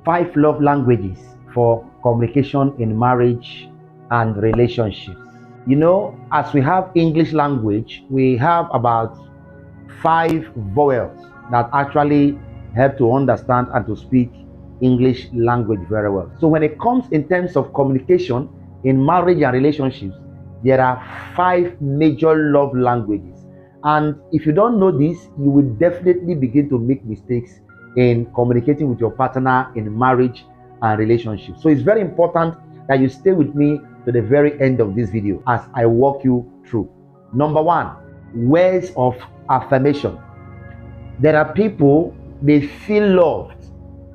5 love languages for communication in marriage and relationships. You know, as we have English language, we have about 5 vowels that actually help to understand and to speak English language very well. So when it comes in terms of communication in marriage and relationships, there are 5 major love languages. And if you don't know this, you will definitely begin to make mistakes in communicating with your partner in marriage and relationships. So it's very important that you stay with me to the very end of this video as I walk you through. Number 1, words of affirmation. There are people, they feel loved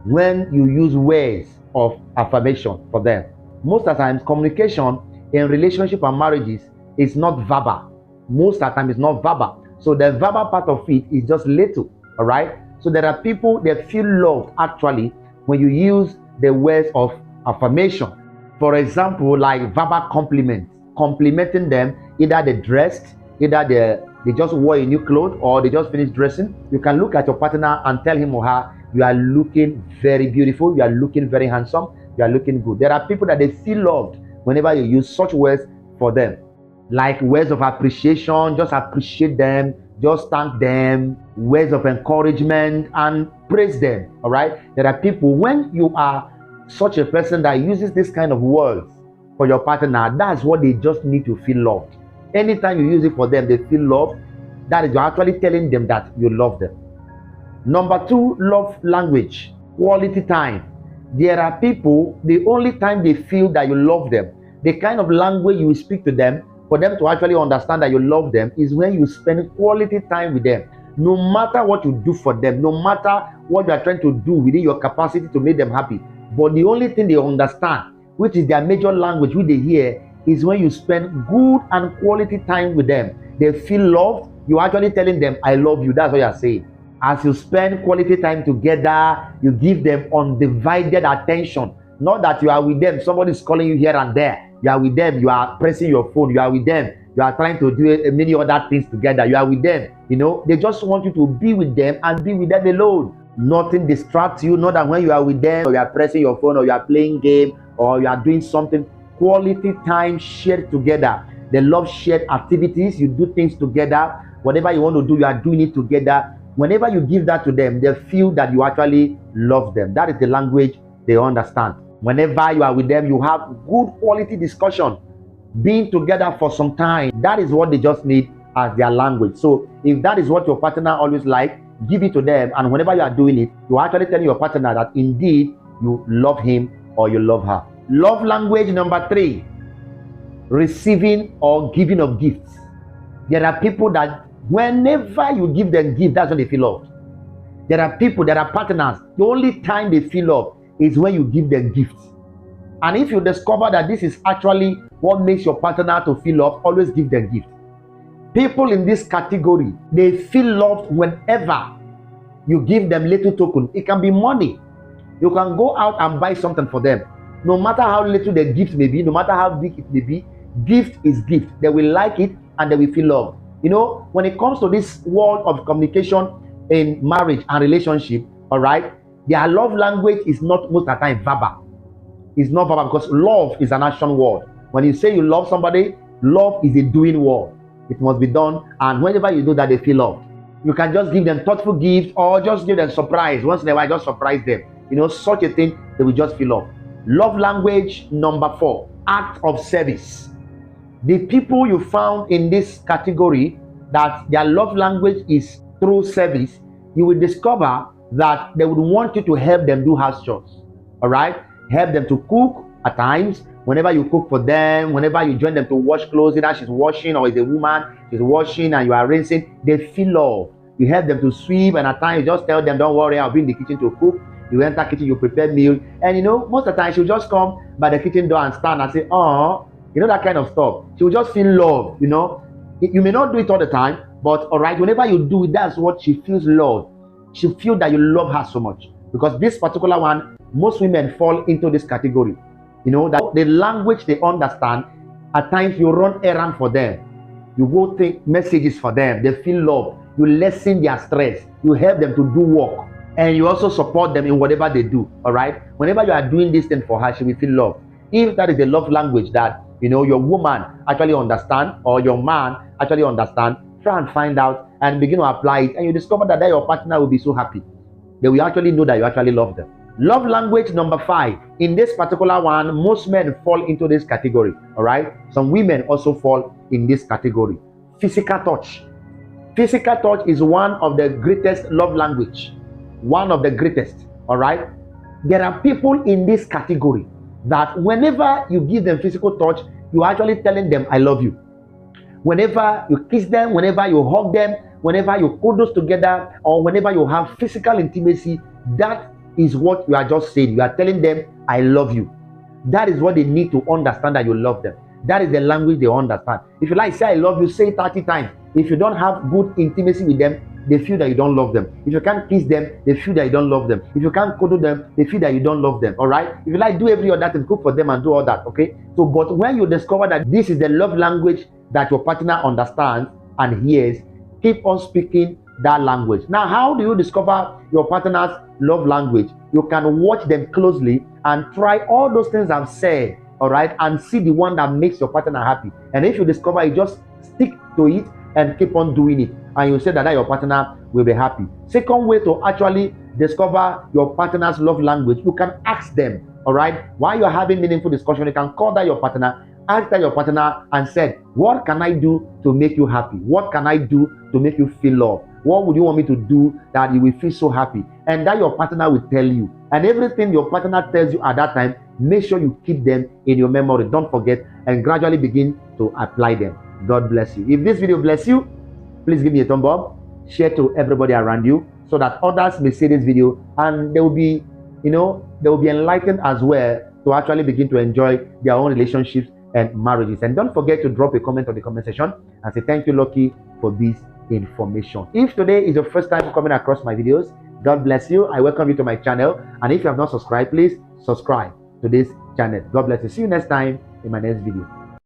when you use words of affirmation for them. Most of the times, communication in relationship and marriages is not verbal. Most of the time, it's not verbal. So the verbal part of it is just little, all right? So there are people that feel loved actually when you use the words of affirmation. For example, like verbal compliments, complimenting them, either they dressed, either they just wore a new clothes or they just finished dressing. You can look at your partner and tell him or her, you are looking very beautiful, you are looking very handsome, you are looking good. There are people that they feel loved whenever you use such words for them. Like words of appreciation, just appreciate them, just thank them, words of encouragement and praise them, all right? There are people, when you are such a person that uses this kind of words for your partner, that's what they just need to feel loved. Anytime you use it for them, they feel loved. That is, you're actually telling them that you love them. Number 2, love language, quality time. There are people, the only time they feel that you love them, the kind of language you speak to them, for them to actually understand that you love them, is when you spend quality time with them. No matter what you do for them, no matter what you are trying to do within your capacity to make them happy, but the only thing they understand, which is their major language, which they hear, is when you spend good and quality time with them. They feel loved. You're actually telling them, I love you. That's what you're saying. As you spend quality time together, you give them undivided attention. Not that you are with them, somebody is calling you here and there. You are with them, you are pressing your phone. You are with them, you are trying to do many other things together. You are with them. You know, they just want you to be with them and be with them alone. Nothing distracts you. Not that when you are with them, or you are pressing your phone, or you are playing game, or you are doing something. Quality time shared together. They love shared activities. You do things together. Whatever you want to do, you are doing it together. Whenever you give that to them, they feel that you actually love them. That is the language they understand. Whenever you are with them, you have good quality discussion, being together for some time. That is what they just need as their language. So if that is what your partner always like, give it to them. And whenever you are doing it, you are actually telling your partner that indeed you love him or you love her. Love language number 3, receiving or giving of gifts. There are people that whenever you give them gifts, that's when they feel loved. There are people, there are partners, the only time they feel loved is when you give them gifts. And if you discover that this is actually what makes your partner to feel loved, always give them gifts. People in this category, they feel loved whenever you give them little token. It can be money. You can go out and buy something for them. No matter how little the gift may be, no matter how big it may be, gift is gift. They will like it and they will feel loved. You know, when it comes to this world of communication in marriage and relationship, all right, their love language is not most of the time verbal. It's not verbal because love is an action word. When you say you love somebody, love is a doing word. It must be done, and whenever you do that, they feel loved. You can just give them thoughtful gifts or just give them surprise. Once in a while, just surprise them. You know, such a thing, they will just feel loved. Love language number 4, act of service. The people you found in this category that their love language is through service, you will discover that they would want you to help them do house chores. All right, help them to cook at times. Whenever you cook for them, whenever you join them to wash clothes, either she's washing or is a woman, she's washing and you are rinsing, they feel love. You help them to sweep, and at times you just tell them, don't worry, I'll be in the kitchen to cook. You enter kitchen, you prepare meal, and you know, most of the time she'll just come by the kitchen door and stand and say, oh, you know, that kind of stuff. She will just feel love. You know, you may not do it all the time, but all right, whenever you do it, that's what she feels love. She feels that you love her so much, because this particular one, most women fall into this category. You know, that the language they understand, at times you run errand for them, you go take messages for them, they feel love, you lessen their stress, you help them to do work. and you also support them in whatever they do. All right, whenever you are doing this thing for her, she will feel love. If that is the love language that your woman actually understand, or your man actually understand, try and find out and begin to apply it, and you discover that your partner will be so happy. They will actually know that you actually love them. Love language number 5. In this particular one, most men fall into this category. All right, some women also fall in this category. Physical touch. Physical touch is one of the greatest love language. One of the greatest. All right, there are people in this category that whenever you give them physical touch, you're actually telling them I love you. Whenever you kiss them, whenever you hug them, whenever you put those together, or whenever you have physical intimacy, that is what you are just saying. You are telling them I love you. That is what they need to understand, that you love them. That is the language they understand. If you like say I love you, say it 30 times. If you don't have good intimacy with them, they feel that you don't love them. If you can't kiss them, they feel that you don't love them. If you can't cuddle them, they feel that you don't love them. All right, if you like do every other thing, cook for them and do all that. Okay, so but when you discover that this is the love language that your partner understands and hears, keep on speaking that language. Now, how do you discover your partner's love language? You can watch them closely and try all those things I've said, all right, and see the one that makes your partner happy. And if you discover it, just stick to it and keep on doing it, and you say that your partner will be happy. Second way to actually discover your partner's love language, you can ask them. All right, while you're having meaningful discussion, you can call that your partner, ask that your partner and said, what can I do to make you happy? What can I do to make you feel loved? What would you want me to do that you will feel so happy? And that your partner will tell you. And everything your partner tells you at that time, make sure you keep them in your memory. Don't forget, and gradually begin to apply them. God bless you. If this video bless you, please give me a thumb up, share to everybody around you, so that others may see this video and they will be, they will be enlightened as well to actually begin to enjoy their own relationships and marriages. And don't forget to drop a comment on the comment section and say thank you, Lucky, for this information. If today is your first time coming across my videos, God bless you. I welcome you to my channel. And if you have not subscribed, please subscribe to this channel. God bless you. See you next time in my next video.